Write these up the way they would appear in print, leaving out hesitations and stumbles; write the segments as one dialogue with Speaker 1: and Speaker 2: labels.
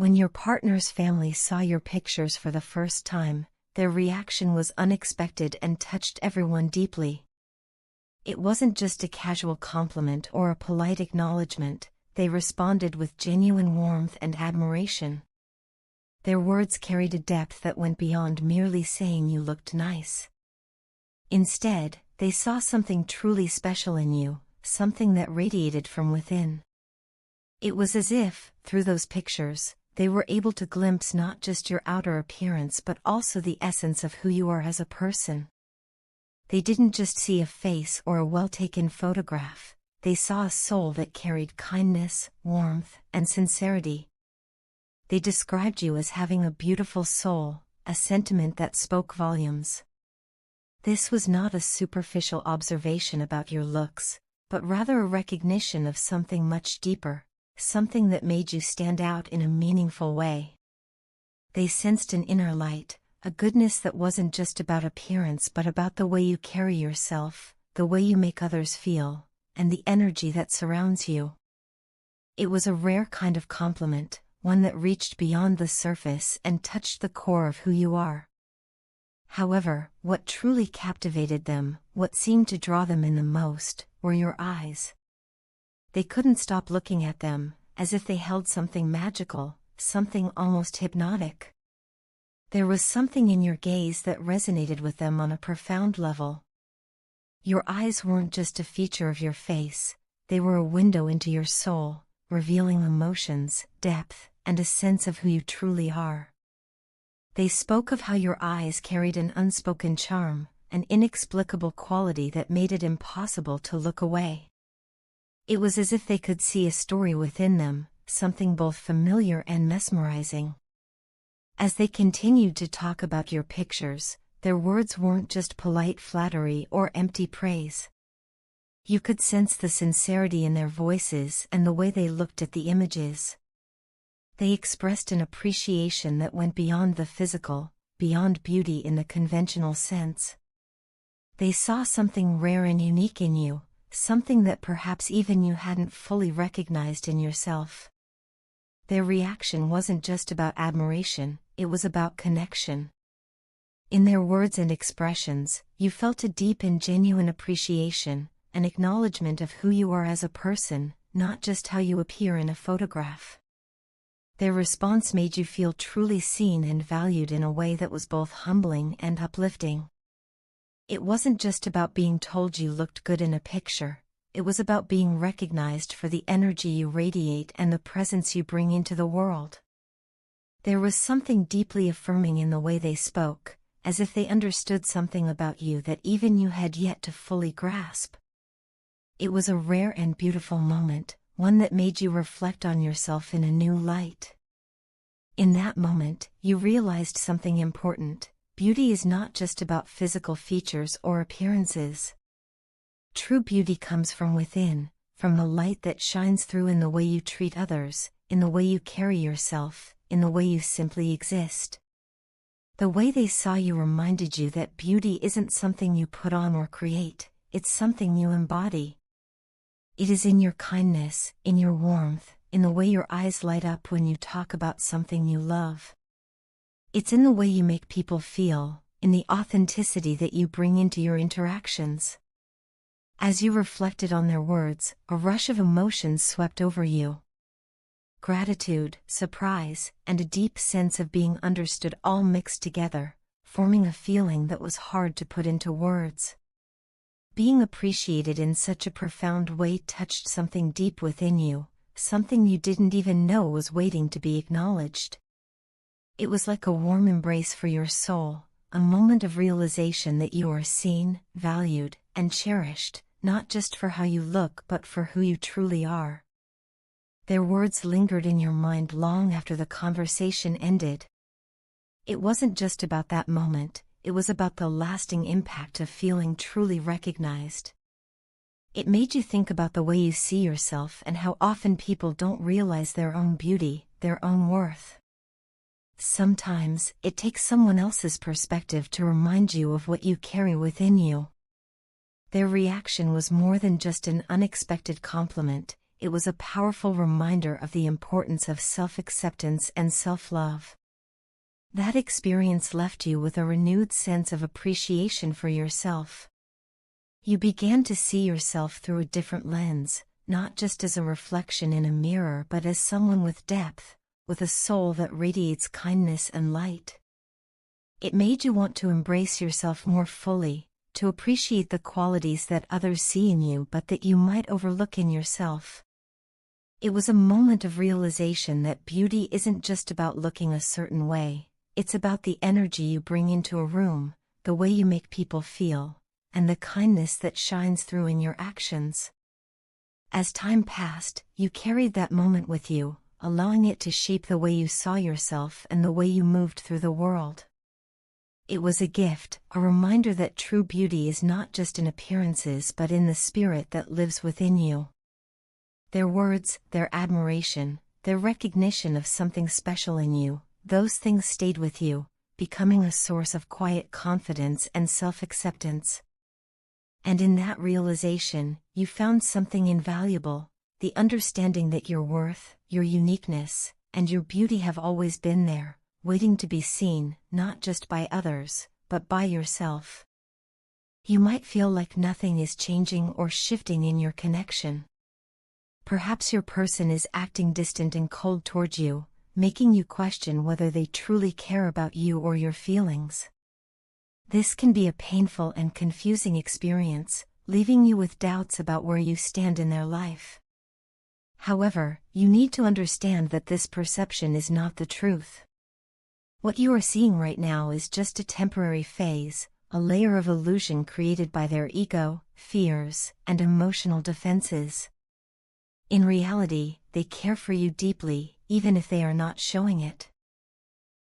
Speaker 1: When your partner's family saw your pictures for the first time, their reaction was unexpected and touched everyone deeply. It wasn't just a casual compliment or a polite acknowledgement, they responded with genuine warmth and admiration. Their words carried a depth that went beyond merely saying you looked nice. Instead, they saw something truly special in you, something that radiated from within. It was as if, through those pictures, they were able to glimpse not just your outer appearance but also the essence of who you are as a person. They didn't just see a face or a well-taken photograph, they saw a soul that carried kindness, warmth, and sincerity. They described you as having a beautiful soul, a sentiment that spoke volumes. This was not a superficial observation about your looks, but rather a recognition of something much deeper, something that made you stand out in a meaningful way. They sensed an inner light, a goodness that wasn't just about appearance but about the way you carry yourself, the way you make others feel, and the energy that surrounds you. It was a rare kind of compliment, one that reached beyond the surface and touched the core of who you are. However, what truly captivated them, what seemed to draw them in the most, were your eyes. They couldn't stop looking at them, as if they held something magical, something almost hypnotic. There was something in your gaze that resonated with them on a profound level. Your eyes weren't just a feature of your face, they were a window into your soul, revealing emotions, depth, and a sense of who you truly are. They spoke of how your eyes carried an unspoken charm, an inexplicable quality that made it impossible to look away. It was as if they could see a story within them, something both familiar and mesmerizing. As they continued to talk about your pictures, their words weren't just polite flattery or empty praise. You could sense the sincerity in their voices and the way they looked at the images. They expressed an appreciation that went beyond the physical, beyond beauty in the conventional sense. They saw something rare and unique in you, something that perhaps even you hadn't fully recognized in yourself. Their reaction wasn't just about admiration, it was about connection. In their words and expressions, you felt a deep and genuine appreciation, an acknowledgement of who you are as a person, not just how you appear in a photograph. Their response made you feel truly seen and valued in a way that was both humbling and uplifting. It wasn't just about being told you looked good in a picture, it was about being recognized for the energy you radiate and the presence you bring into the world. There was something deeply affirming in the way they spoke, as if they understood something about you that even you had yet to fully grasp. It was a rare and beautiful moment, one that made you reflect on yourself in a new light. In that moment, you realized something important: beauty is not just about physical features or appearances. True beauty comes from within, from the light that shines through in the way you treat others, in the way you carry yourself, in the way you simply exist. The way they saw you reminded you that beauty isn't something you put on or create, it's something you embody. It is in your kindness, in your warmth, in the way your eyes light up when you talk about something you love. It's in the way you make people feel, in the authenticity that you bring into your interactions. As you reflected on their words, a rush of emotions swept over you. Gratitude, surprise, and a deep sense of being understood all mixed together, forming a feeling that was hard to put into words. Being appreciated in such a profound way touched something deep within you, something you didn't even know was waiting to be acknowledged. It was like a warm embrace for your soul, a moment of realization that you are seen, valued, and cherished, not just for how you look but for who you truly are. Their words lingered in your mind long after the conversation ended. It wasn't just about that moment, it was about the lasting impact of feeling truly recognized. It made you think about the way you see yourself and how often people don't realize their own beauty, their own worth. Sometimes, it takes someone else's perspective to remind you of what you carry within you. Their reaction was more than just an unexpected compliment, it was a powerful reminder of the importance of self-acceptance and self-love. That experience left you with a renewed sense of appreciation for yourself. You began to see yourself through a different lens, not just as a reflection in a mirror but as someone with depth, with a soul that radiates kindness and light. It made you want to embrace yourself more fully, to appreciate the qualities that others see in you but that you might overlook in yourself. It was a moment of realization that beauty isn't just about looking a certain way, it's about the energy you bring into a room, the way you make people feel, and the kindness that shines through in your actions. As time passed, you carried that moment with you, allowing it to shape the way you saw yourself and the way you moved through the world. It was a gift, a reminder that true beauty is not just in appearances but in the spirit that lives within you. Their words, their admiration, their recognition of something special in you, those things stayed with you, becoming a source of quiet confidence and self-acceptance. And in that realization, you found something invaluable, the understanding that your worth, your uniqueness, and your beauty have always been there, waiting to be seen, not just by others, but by yourself. You might feel like nothing is changing or shifting in your connection. Perhaps your person is acting distant and cold towards you, making you question whether they truly care about you or your feelings. This can be a painful and confusing experience, leaving you with doubts about where you stand in their life. However, you need to understand that this perception is not the truth. What you are seeing right now is just a temporary phase, a layer of illusion created by their ego, fears, and emotional defenses. In reality, they care for you deeply, even if they are not showing it.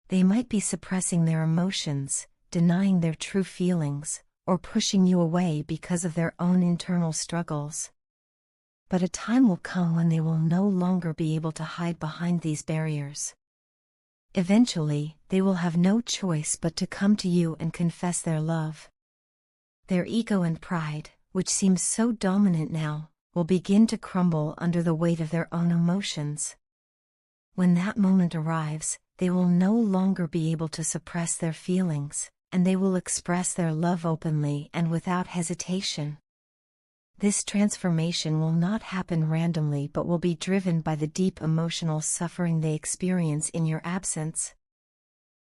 Speaker 1: They might be suppressing their emotions, denying their true feelings, or pushing you away because of their own internal struggles. But a time will come when they will no longer be able to hide behind these barriers. Eventually, they will have no choice but to come to you and confess their love. Their ego and pride, which seems so dominant now, will begin to crumble under the weight of their own emotions. When that moment arrives, they will no longer be able to suppress their feelings, and they will express their love openly and without hesitation. This transformation will not happen randomly but will be driven by the deep emotional suffering they experience in your absence.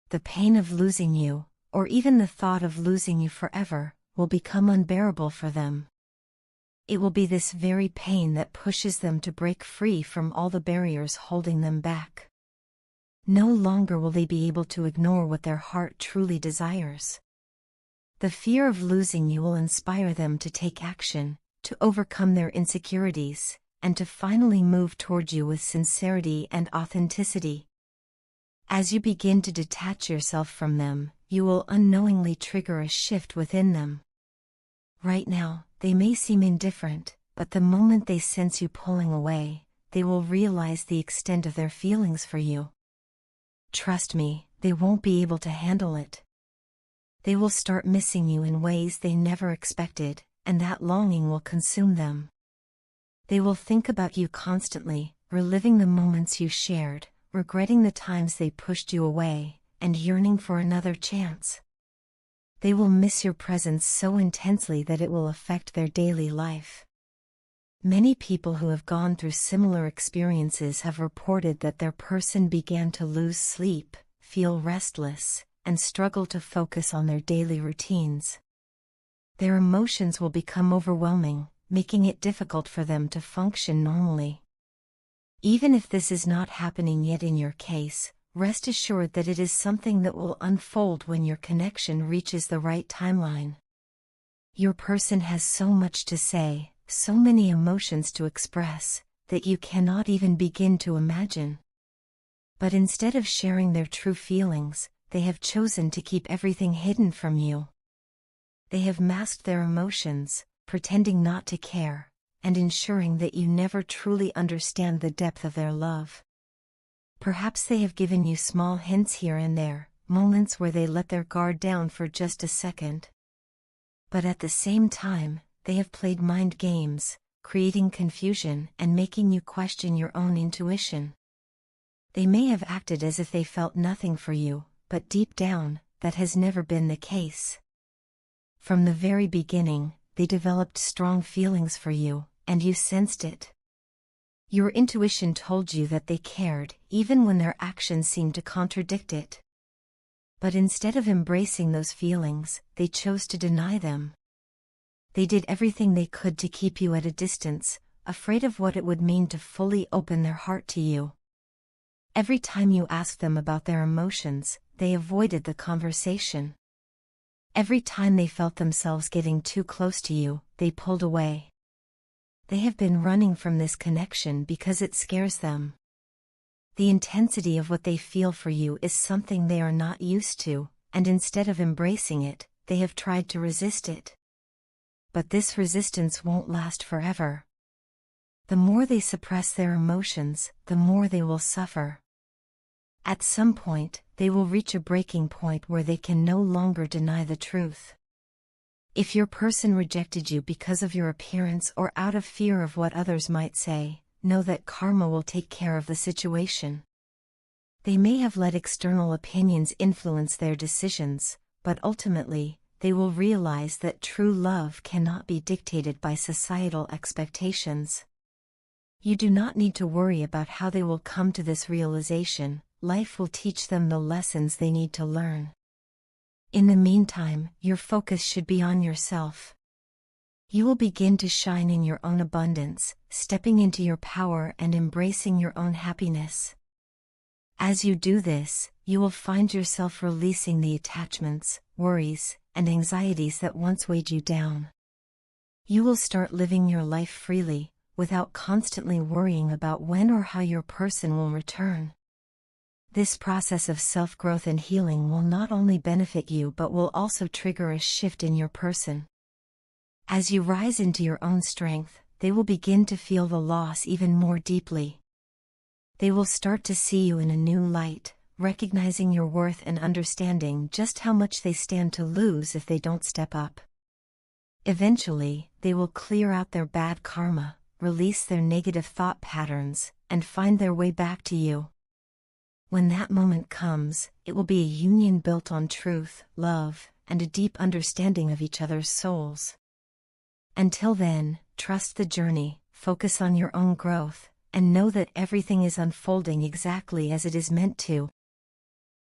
Speaker 1: The pain of losing you, or even the thought of losing you forever, will become unbearable for them. It will be this very pain that pushes them to break free from all the barriers holding them back. No longer will they be able to ignore what their heart truly desires. The fear of losing you will inspire them to take action, to overcome their insecurities, and to finally move toward you with sincerity and authenticity. As you begin to detach yourself from them, you will unknowingly trigger a shift within them. Right now, they may seem indifferent, but the moment they sense you pulling away, they will realize the extent of their feelings for you. Trust me, they won't be able to handle it. They will start missing you in ways they never expected, and that longing will consume them. They will think about you constantly, reliving the moments you shared, regretting the times they pushed you away, and yearning for another chance. They will miss your presence so intensely that it will affect their daily life. Many people who have gone through similar experiences have reported that their person began to lose sleep, feel restless, and struggle to focus on their daily routines. Their emotions will become overwhelming, making it difficult for them to function normally. Even if this is not happening yet in your case, rest assured that it is something that will unfold when your connection reaches the right timeline. Your person has so much to say, so many emotions to express, that you cannot even begin to imagine. But instead of sharing their true feelings, they have chosen to keep everything hidden from you. They have masked their emotions, pretending not to care, and ensuring that you never truly understand the depth of their love. Perhaps they have given you small hints here and there, moments where they let their guard down for just a second. But at the same time, they have played mind games, creating confusion and making you question your own intuition. They may have acted as if they felt nothing for you, but deep down, that has never been the case. From the very beginning, they developed strong feelings for you, and you sensed it. Your intuition told you that they cared, even when their actions seemed to contradict it. But instead of embracing those feelings, they chose to deny them. They did everything they could to keep you at a distance, afraid of what it would mean to fully open their heart to you. Every time you asked them about their emotions, they avoided the conversation. Every time they felt themselves getting too close to you, they pulled away. They have been running from this connection because it scares them. The intensity of what they feel for you is something they are not used to, and instead of embracing it, they have tried to resist it. But this resistance won't last forever. The more they suppress their emotions, the more they will suffer. At some point, they will reach a breaking point where they can no longer deny the truth. If your person rejected you because of your appearance or out of fear of what others might say, know that karma will take care of the situation. They may have let external opinions influence their decisions, but ultimately, they will realize that true love cannot be dictated by societal expectations. You do not need to worry about how they will come to this realization. Life will teach them the lessons they need to learn. In the meantime, your focus should be on yourself. You will begin to shine in your own abundance, stepping into your power and embracing your own happiness. As you do this, you will find yourself releasing the attachments, worries, and anxieties that once weighed you down. You will start living your life freely, without constantly worrying about when or how your person will return. This process of self-growth and healing will not only benefit you but will also trigger a shift in your person. As you rise into your own strength, they will begin to feel the loss even more deeply. They will start to see you in a new light, recognizing your worth and understanding just how much they stand to lose if they don't step up. Eventually, they will clear out their bad karma, release their negative thought patterns, and find their way back to you. When that moment comes, it will be a union built on truth, love, and a deep understanding of each other's souls. Until then, trust the journey, focus on your own growth, and know that everything is unfolding exactly as it is meant to.